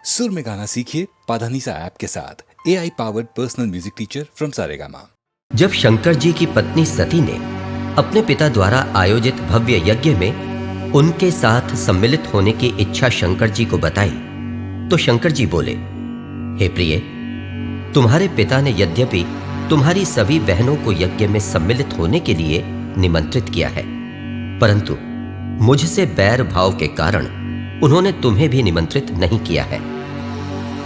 सुर में गाना सीखिए पाधानीसा ऐप के साथ AI powered personal music teacher from Saregama. जब शंकर जी की पत्नी सती ने अपने पिता द्वारा आयोजित भव्य यज्ञ में उनके साथ सम्मिलित होने की इच्छा शंकर जी को बताई तो शंकर जी बोले, हे प्रिय, तुम्हारे पिता ने यद्यपि तुम्हारी सभी बहनों को यज्ञ में सम्मिलित होने के लिए निमंत्रित किया है, परंतु मुझसे बैर भाव के कारण उन्होंने तुम्हें भी निमंत्रित नहीं किया है।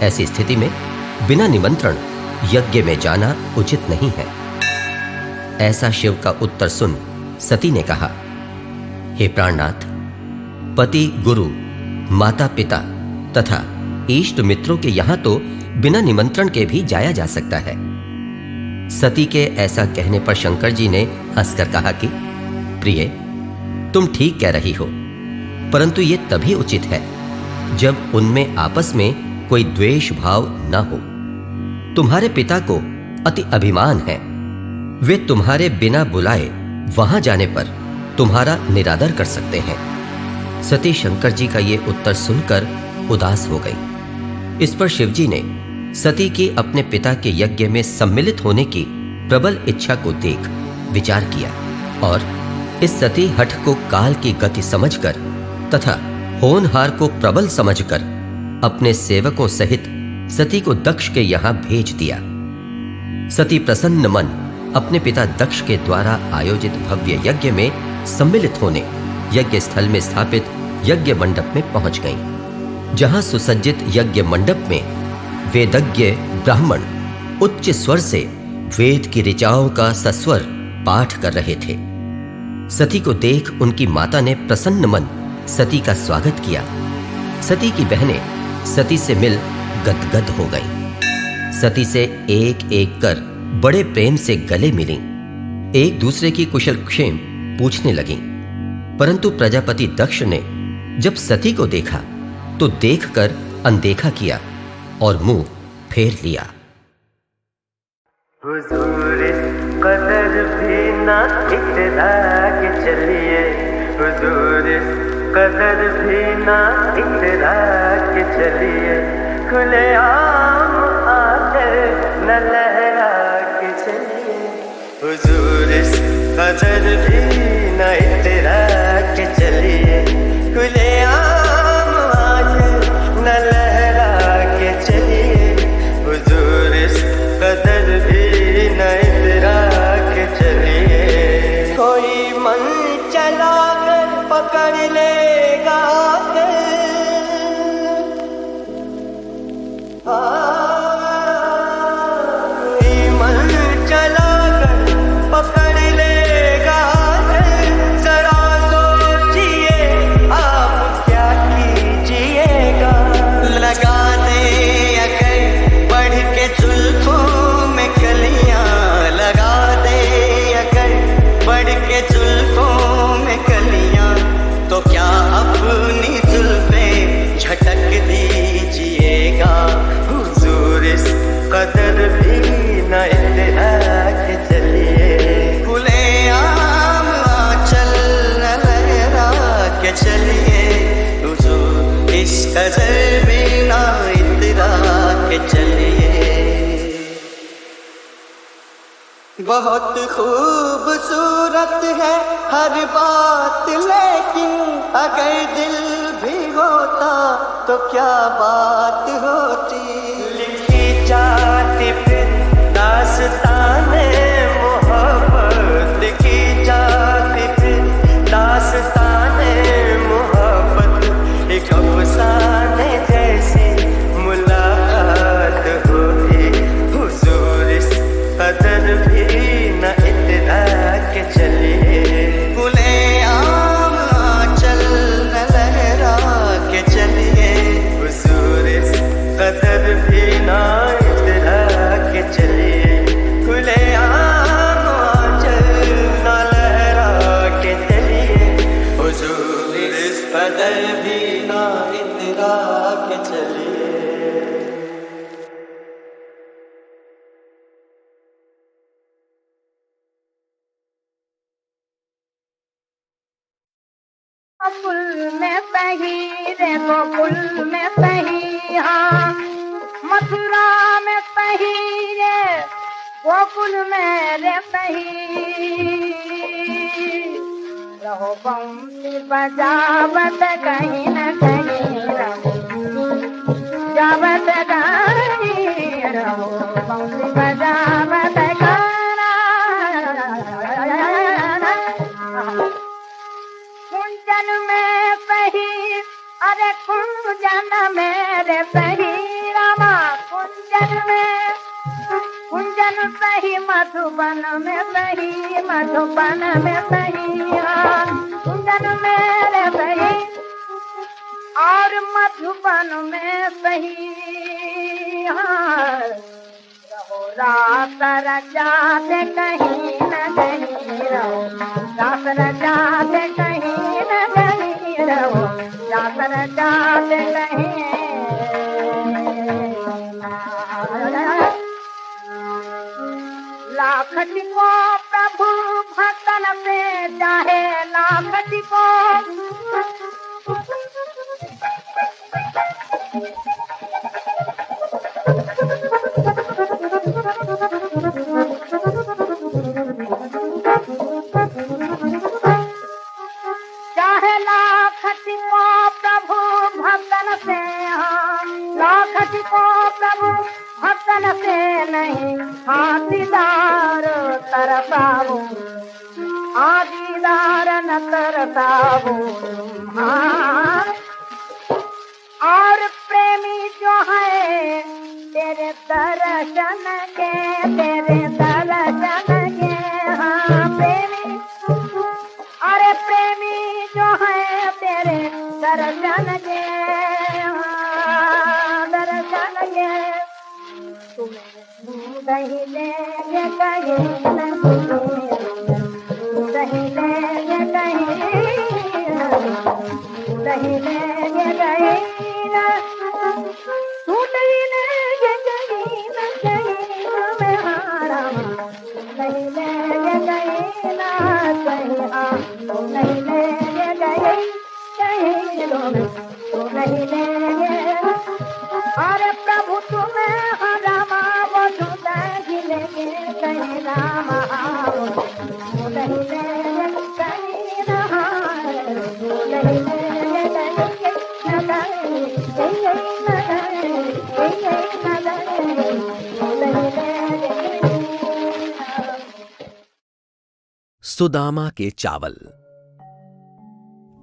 ऐसी स्थिति में बिना निमंत्रण यज्ञ में जाना उचित नहीं है। ऐसा शिव का उत्तर सुन सती ने कहा, हे प्राणनाथ, पति, गुरु, माता पिता तथा इष्ट मित्रों के यहां तो बिना निमंत्रण के भी जाया जा सकता है। सती के ऐसा कहने पर शंकर जी ने हंसकर कहा कि प्रिय, तुम ठीक कह रही हो, परंतु यह तभी उचित है जब उनमें आपस में कोई द्वेष भाव न हो। तुम्हारे पिता को अति अभिमान है, वे तुम्हारे बिना बुलाए वहां जाने पर तुम्हारा निरादर कर सकते हैं। सती शंकर जी का यह उत्तर सुनकर उदास हो गई। इस पर शिवजी ने सती की अपने पिता के यज्ञ में सम्मिलित होने की प्रबल इच्छा को देख विचार किया और इस सती हठ को काल की गति समझकर तथा होनहार को प्रबल समझकर अपने सेवकों सहित सती को दक्ष के यहां भेज दिया। सती प्रसन्न मन अपने पिता दक्ष के द्वारा आयोजित भव्य यज्ञ में सम्मिलित होने यज्ञ स्थल में स्थापित यज्ञ मंडप में पहुंच गईं, जहां सुसज्जित यज्ञ मंडप में वेदज्ञ ब्राह्मण उच्च स्वर से वेद की ऋचाओं का सस्वर पाठ कर रहे थे। सती को देख उनकी माता ने प्रसन्न मन सती का स्वागत किया। सती की बहनें सती से मिल गदगद हो गईं। सती से एक एक कर बड़े प्रेम से गले मिलीं, एक दूसरे की कुशल क्षेम पूछने लगीं। परंतु प्रजापति दक्ष ने जब सती को देखा तो देखकर अनदेखा किया और मुंह फेर लिया। हुजूर कदर भी ना इतरा के चलिए, हुजूर कदर भी ना इतरा के चलिए, खुले आम आकर न लहरा के चलिए, हुजूर कदर भी ना इतरा के चलिए, खुले आम आकर न लहरा के चलिए, हुजूर कदर भी न इतरा के चलिए। कोई मन चला कर पकड़ लेगा कोई मन चला कर पकड़ लेगा, जरा सोचिए आप क्या कीजिएगा। लगा दे अगर बढ़ के जुल्फों में कलियां, लगा दे अगर बढ़ के जुल्फों में कलियां, तो क्या अपनी जुल्फें झटक दीजिएगा। हुजूर इस कदर भी न इतरा के चलिए, खुले आम आंचल न लहरा के चलिए, हुजूर इस कदर भी न इतरा के चलिए। बहुत खूबसूरत है हर बात, लेकिन अगर दिल भी होता तो क्या बात होती। लिखी जाती फिर दास्ताने मोहब्बत, लिखी जाती फिर दास्ताने मोहब्बत, एक अफसाने जैसी मुलाकात होती। हुजूर इस कदर भी न इतरा के चलिए, खुले आम आंचल न लहरा के चलिए, हुजूर इस कदर भी न इतरा के चलिए, खुले आम आंचल न लहरा के चलिए, हुजूर इस कदर भी न इतरा के चलिए। फूल में पही रे वो फूल में पही, हाँ गोकुल में रहते ही रहो बंसी बजावत कहीं न कहीं रहो जावत कहीं रहो बंसी बजावत कुंजन में सही अरे कुंजन मेरे सही रामा कुंजन सही मधुबन में सही मधुबन में सही हाँ कुंजन मेरे सही और मधुबन में सही हाँ रहो रात रचाते कहीं न कहीं रहो रात रचाते कहीं न कहीं रहो रात रचाते कहीं लाखट को प्रभु भक्तन पे चाहे लाखट को चाहे लाखट को प्रभु भक्तन से लाखट को प्रभु भक्तन से नहीं हाथीदार तरसावो आदीदार न तरसावो और प्रेमी जो है तेरे दर्शन के हाँ प्रेमी अरे प्रेमी जो है तेरे दर्शन के हाँ दर्शन के दही लेंगे कहीं दही लेंगे कहीं दही लेंगे कहीं तू दही लेंगे कहीं न कहीं में हारा दही लेंगे कहीं ना कहीं हाँ तू नहीं लेंगे कहीं तू नहीं लेंगे अरे प्रभु तुम्हें हरामा वधु दही लेंगे कहीं रामा दही लेंगे कहीं ना दही लेंगे सुदामा के चावल।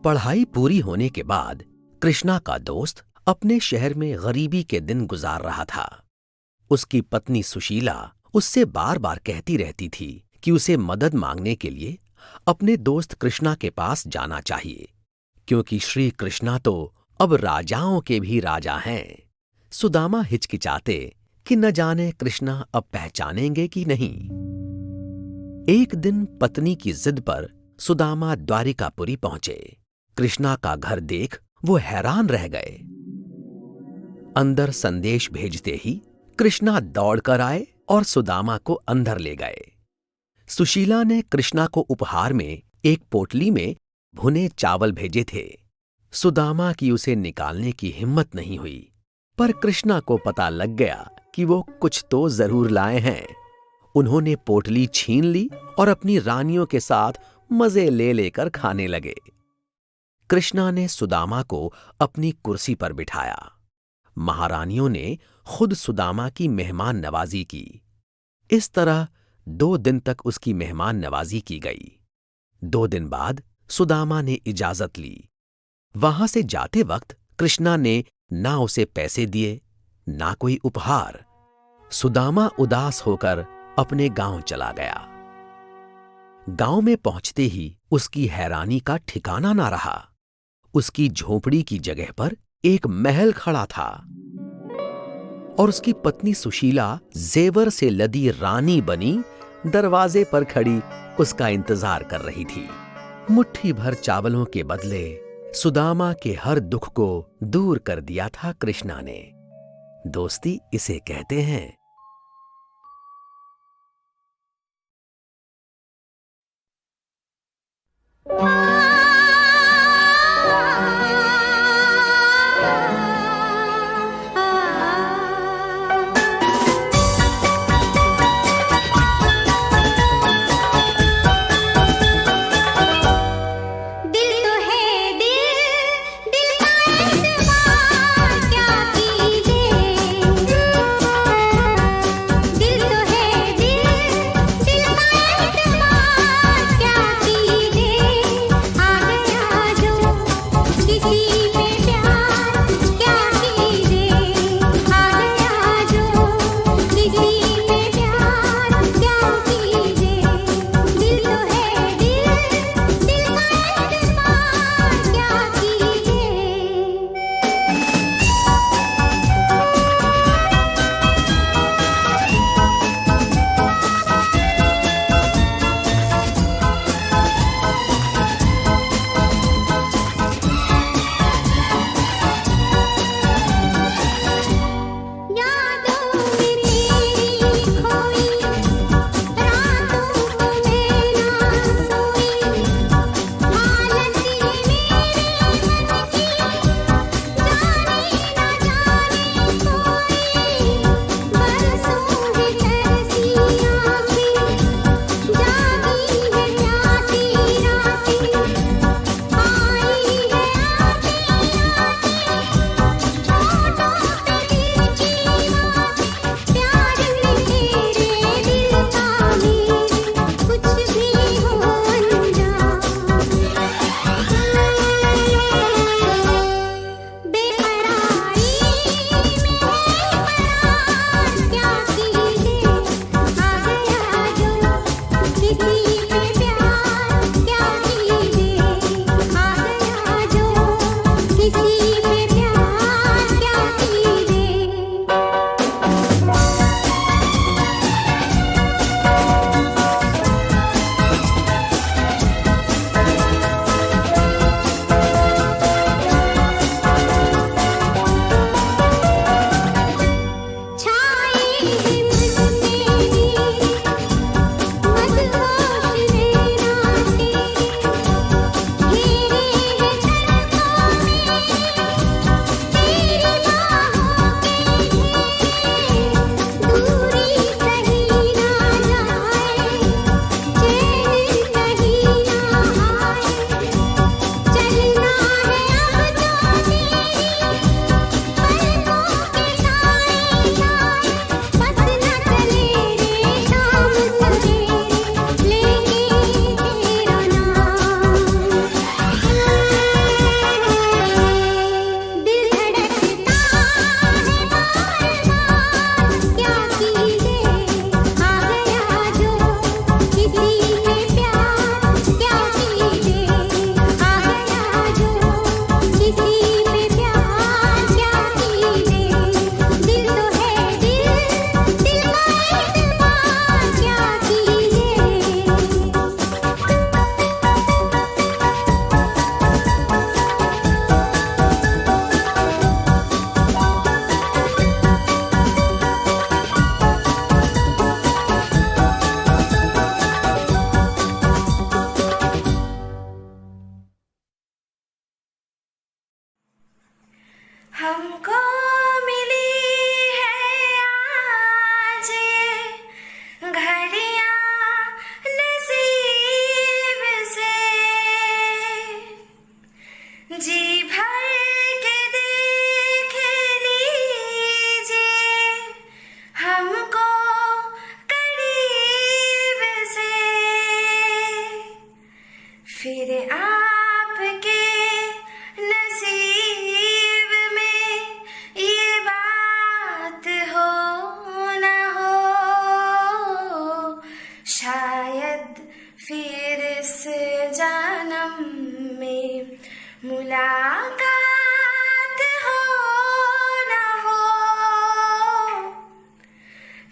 पढ़ाई पूरी होने के बाद कृष्णा का दोस्त अपने शहर में गरीबी के दिन गुजार रहा था। उसकी पत्नी सुशीला उससे बार बार कहती रहती थी कि उसे मदद मांगने के लिए अपने दोस्त कृष्णा के पास जाना चाहिए, क्योंकि श्री कृष्णा तो अब राजाओं के भी राजा हैं। सुदामा हिचकिचाते कि न जाने कृष्णा अब पहचानेंगे कि नहीं। एक दिन पत्नी की जिद पर सुदामा द्वारिकापुरी पहुंचे। कृष्णा का घर देख वो हैरान रह गए। अंदर संदेश भेजते ही कृष्णा दौड़कर आए और सुदामा को अंदर ले गए। सुशीला ने कृष्णा को उपहार में एक पोटली में भुने चावल भेजे थे। सुदामा की उसे निकालने की हिम्मत नहीं हुई, पर कृष्णा को पता लग गया कि वो कुछ तो जरूर लाए हैं। उन्होंने पोटली छीन ली और अपनी रानियों के साथ मजे ले लेकर खाने लगे। कृष्णा ने सुदामा को अपनी कुर्सी पर बिठाया। महारानियों ने खुद सुदामा की मेहमान नवाजी की। इस तरह 2 दिन तक उसकी मेहमान नवाजी की गई। 2 दिन बाद सुदामा ने इजाजत ली। वहां से जाते वक्त कृष्णा ने ना उसे पैसे दिए, ना कोई उपहार। सुदामा उदास होकर अपने गांव चला गया। गांव में पहुंचते ही उसकी हैरानी का ठिकाना ना रहा। उसकी झोपड़ी की जगह पर एक महल खड़ा था और उसकी पत्नी सुशीला जेवर से लदी रानी बनी दरवाजे पर खड़ी उसका इंतजार कर रही थी। मुट्ठी भर चावलों के बदले सुदामा के हर दुख को दूर कर दिया था कृष्णा ने। दोस्ती इसे कहते हैं।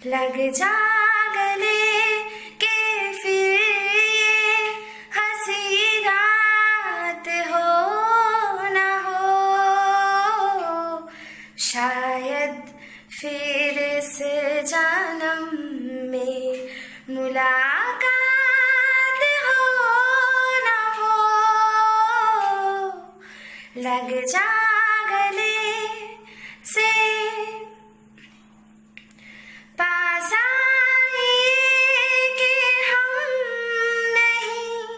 लग जा गले के फिर ये हंसी रात हो न हो, शायद फिर इस जन्म में मुलाकात हो न हो। लग जा गले से पास आए कि हम नहीं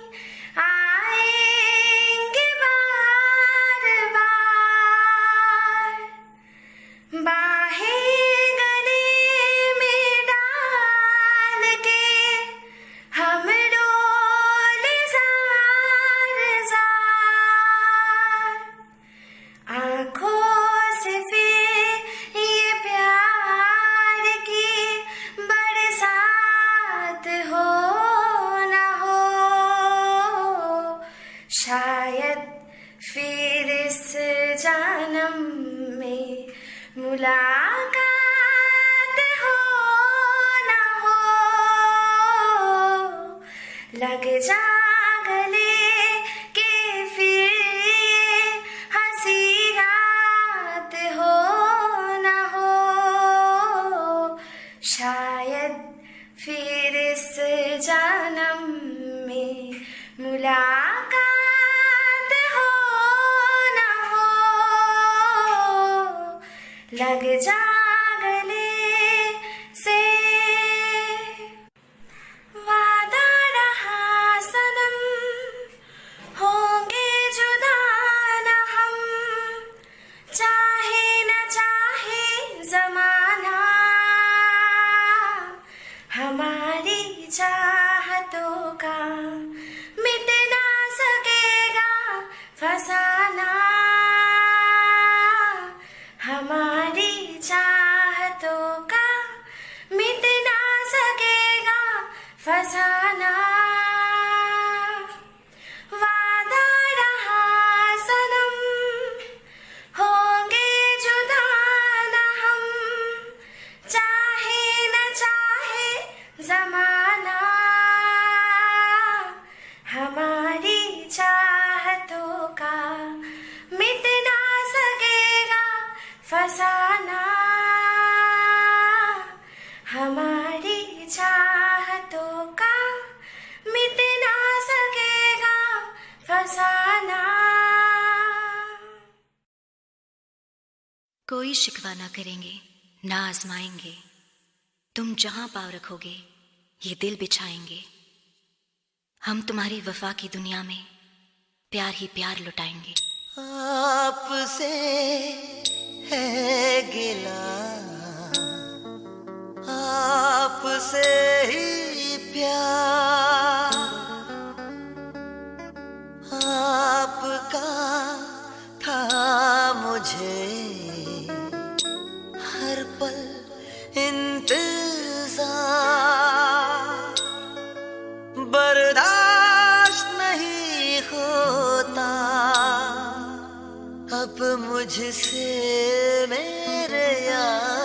आएंगे बार बार, बाहें गले में डाल के हम डोले ज़ार ज़ार, आँखों से फिर ये प्यार की बरसात हो न हो, शायद फिर इस जन्म में मुलाकात हो न हो। लग जा गले के फिर ये हंसी रात हो न हो, शायद फिर इस जन्म में मुलाकात हो न हो। लग जा गले से वादा रहा सनम, होंगे जुदा न हम, चाहे न चाहे जमाना, हमारी चाहतों का मिट ना सकेगा फसाना, हमारी चाहतों का मिट ना सकेगा फसाना। वादा रहा सनम, होंगे जुदा न हम, चाहे न चाहे जमाना, हमारी चाहतों का मिट ना सकेगा फसाना, हमारी चाहतों का मिट ना सकेगा फसाना। कोई शिकवा ना करेंगे ना आजमाएंगे, तुम जहां पाँव रखोगे ये दिल बिछाएंगे, हम तुम्हारी वफा की दुनिया में प्यार ही प्यार लुटाएंगे। आपसे है गिला, आपसे ही प्यार, आपका था मुझे हर पल इंतजार, बर्दाश्त नहीं होता अब मुझसे मेरे यार।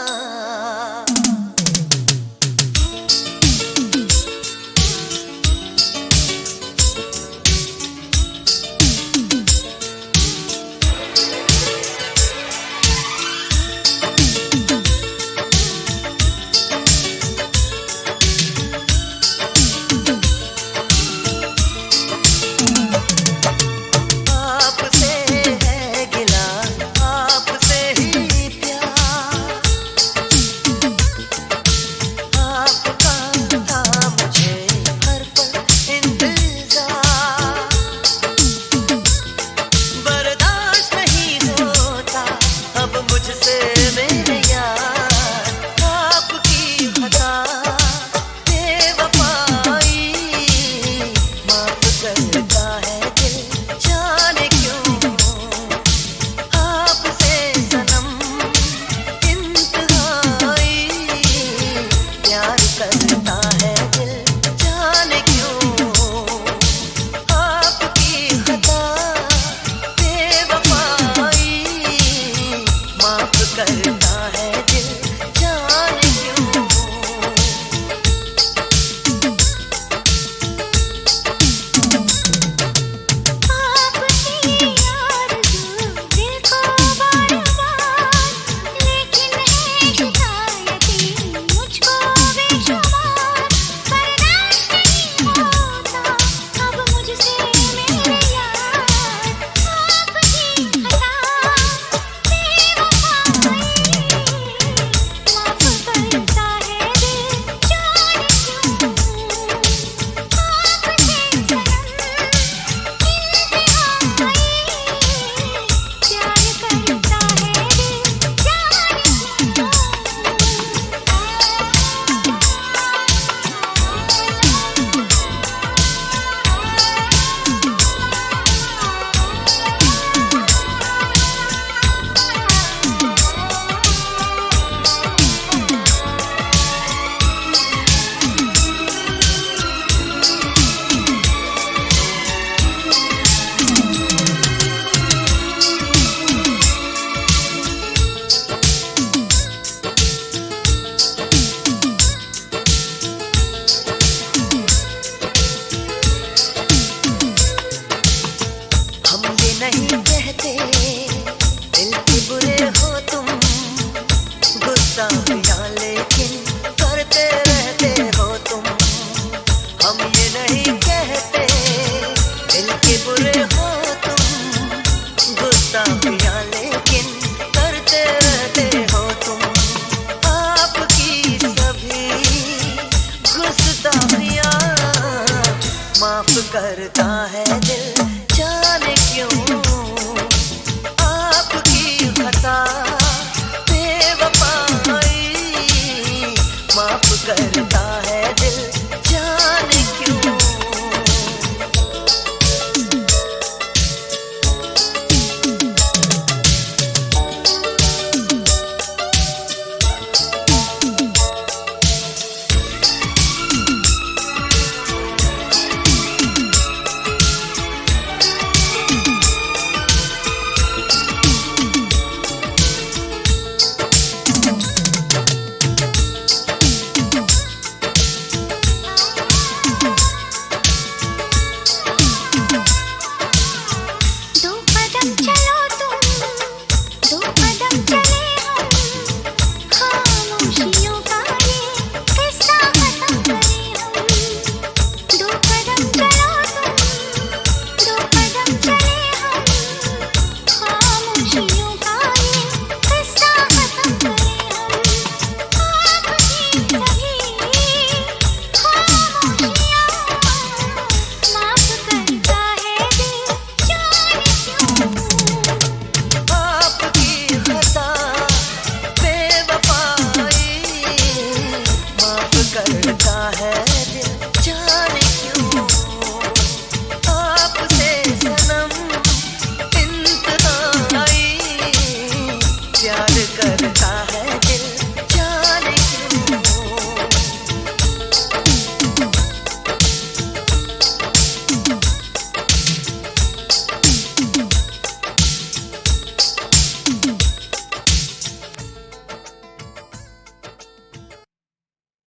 आपसे है गिला, आपसे गुस्ताखियां लेकिन करते रहते हो तुम। हम ये नहीं कहते दिल के बुरे हो तुम, गुस्ताखियां लेकिन करते रहते हो तुम। आपकी सभी गुस्ताखियां माफ करता है